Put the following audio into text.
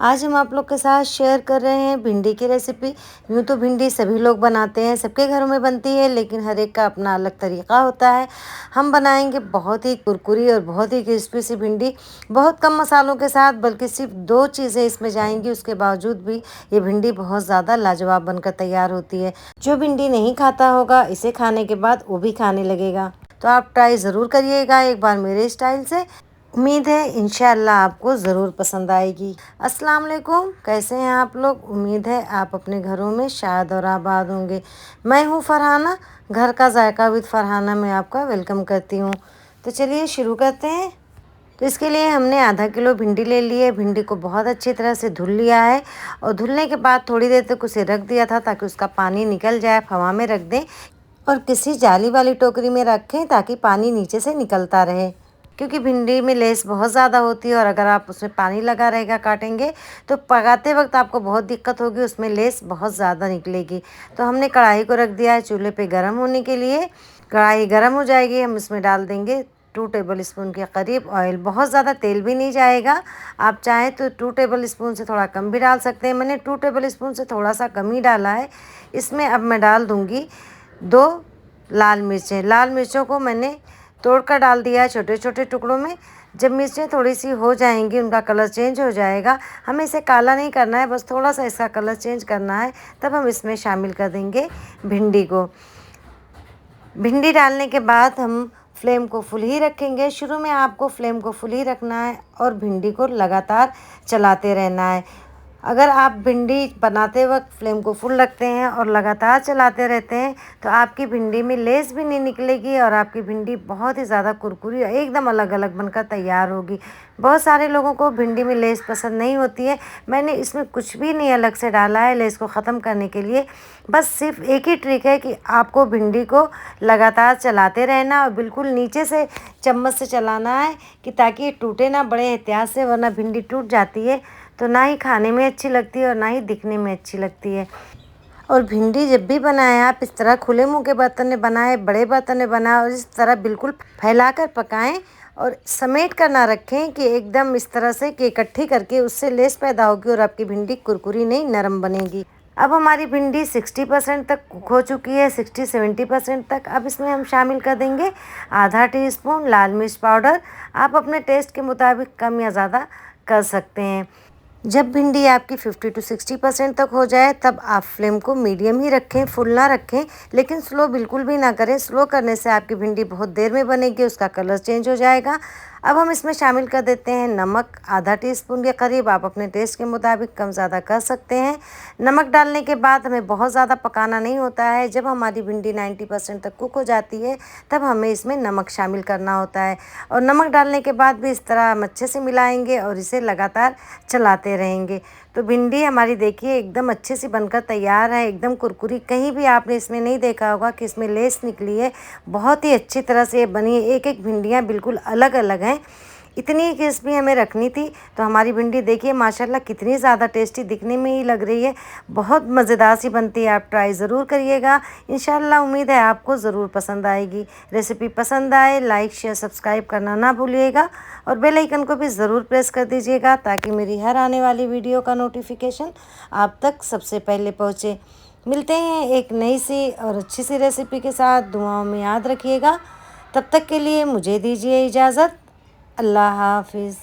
आज हम आप लोग के साथ शेयर कर रहे हैं भिंडी की रेसिपी। यूँ तो भिंडी सभी लोग बनाते हैं, सबके घरों में बनती है, लेकिन हर एक का अपना अलग तरीक़ा होता है। हम बनाएंगे बहुत ही कुरकुरी और बहुत ही क्रिस्पी सी भिंडी, बहुत कम मसालों के साथ, बल्कि सिर्फ 2 चीज़ें इसमें जाएंगी। उसके बावजूद भी ये भिंडी बहुत ज़्यादा लाजवाब बनकर तैयार होती है। जो भिंडी नहीं खाता होगा, इसे खाने के बाद वो भी खाने लगेगा। तो आप ट्राई ज़रूर करिएगा एक बार मेरे स्टाइल से। उम्मीद है इंशाअल्लाह आपको ज़रूर पसंद आएगी। अस्सलाम वालेकुम, कैसे हैं आप लोग? उम्मीद है आप अपने घरों में शाद और आबाद होंगे। मैं हूँ फरहाना, घर का जायका विद फरहाना में आपका वेलकम करती हूँ। तो चलिए शुरू करते हैं। तो इसके लिए हमने आधा किलो भिंडी ले ली है। भिंडी को बहुत अच्छी तरह से धुल लिया है और धुलने के बाद थोड़ी देर तक उसे रख दिया था ताकि उसका पानी निकल जाए। हवा में रख दें और किसी जाली वाली टोकरी में रखें ताकि पानी नीचे से निकलता रहे, क्योंकि भिंडी में लेस बहुत ज़्यादा होती है और अगर आप उसमें पानी लगा रहेगा काटेंगे तो पकाते वक्त आपको बहुत दिक्कत होगी, उसमें लेस बहुत ज़्यादा निकलेगी। तो हमने कढ़ाई को रख दिया है चूल्हे पे गर्म होने के लिए। कढ़ाई गर्म हो जाएगी, हम इसमें डाल देंगे 2 टेबल स्पून के करीब ऑयल। बहुत ज़्यादा तेल भी नहीं जाएगा, आप चाहें तो 2 टेबल स्पून से थोड़ा कम भी डाल सकते हैं। मैंने 2 टेबल स्पून से थोड़ा सा कम ही डाला है। इसमें अब मैं डाल दूँगी 2 लाल मिर्चें। लाल मिर्चों को मैंने तोड़कर डाल दिया है छोटे छोटे टुकड़ों में। जब मिर्चें थोड़ी सी हो जाएंगी, उनका कलर चेंज हो जाएगा, हमें इसे काला नहीं करना है, बस थोड़ा सा इसका कलर चेंज करना है, तब हम इसमें शामिल कर देंगे भिंडी को। भिंडी डालने के बाद हम फ्लेम को फुल ही रखेंगे। शुरू में आपको फ्लेम को फुल ही रखना है और भिंडी को लगातार चलाते रहना है। अगर आप भिंडी बनाते वक्त फ्लेम को फुल रखते हैं और लगातार चलाते रहते हैं तो आपकी भिंडी में लेस भी नहीं निकलेगी और आपकी भिंडी बहुत ही ज़्यादा कुरकुरी और एकदम अलग अलग बनकर तैयार होगी। बहुत सारे लोगों को भिंडी में लेस पसंद नहीं होती है। मैंने इसमें कुछ भी नहीं अलग से डाला है लेस को ख़त्म करने के लिए। बस सिर्फ एक ही ट्रिक है कि आपको भिंडी को लगातार चलाते रहना और बिल्कुल नीचे से चम्मच से चलाना है कि ताकि ये टूटे ना, बड़े एहतियात से, वरना भिंडी टूट जाती है तो ना ही खाने में अच्छी लगती है और ना ही दिखने में अच्छी लगती है। और भिंडी जब भी बनाएं आप इस तरह खुले मुंह के बर्तन में बनाएं, बड़े बर्तन में बनाएं और इस तरह बिल्कुल फैलाकर पकाएं और समेट कर ना रखें कि एकदम इस तरह से कि इकट्ठी करके, उससे लेस पैदा होगी और आपकी भिंडी कुरकुरी नहीं नरम बनेगी। अब हमारी भिंडी 60% तक कुक हो चुकी है, 60-70% तक। अब इसमें हम शामिल कर देंगे आधा टीस्पून लाल मिर्च पाउडर। आप अपने टेस्ट के मुताबिक कम या ज़्यादा कर सकते हैं। जब भिंडी आपकी 50-60% तक हो जाए तब आप फ्लेम को मीडियम ही रखें, फुल ना रखें, लेकिन स्लो बिल्कुल भी ना करें। स्लो करने से आपकी भिंडी बहुत देर में बनेगी, उसका कलर चेंज हो जाएगा। अब हम इसमें शामिल कर देते हैं नमक, आधा टीस्पून के करीब। आप अपने टेस्ट के मुताबिक कम ज़्यादा कर सकते हैं। नमक डालने के बाद हमें बहुत ज़्यादा पकाना नहीं होता है। जब हमारी भिंडी 90% तक कुक हो जाती है तब हमें इसमें नमक शामिल करना होता है और नमक डालने के बाद भी इस तरह हम अच्छे से मिलाएंगे और इसे लगातार चलाते रहेंगे। तो भिंडी हमारी देखिए एकदम अच्छे से बनकर तैयार है, एकदम कुरकुरी। कहीं भी आपने इसमें नहीं देखा होगा कि इसमें लेस निकली है, बहुत ही अच्छी तरह से ये बनी है। एक एक भिंडियाँ बिल्कुल अलग अलग हैं। इतनी क्रिस्पी हमें रखनी थी। तो हमारी भिंडी देखिए माशाल्लाह कितनी ज़्यादा टेस्टी दिखने में ही लग रही है, बहुत मज़ेदार सी बनती है। आप ट्राई ज़रूर करिएगा, इंशाल्लाह उम्मीद है आपको ज़रूर पसंद आएगी। रेसिपी पसंद आए लाइक शेयर सब्सक्राइब करना ना भूलिएगा और बेल आइकन को भी ज़रूर प्रेस कर दीजिएगा ताकि मेरी हर आने वाली वीडियो का नोटिफिकेशन आप तक सबसे पहले पहुँचे। मिलते हैं एक नई सी और अच्छी सी रेसिपी के साथ। दुआओं में याद रखिएगा। तब तक के लिए मुझे दीजिए इजाज़त। अल्लाह हाफिज़।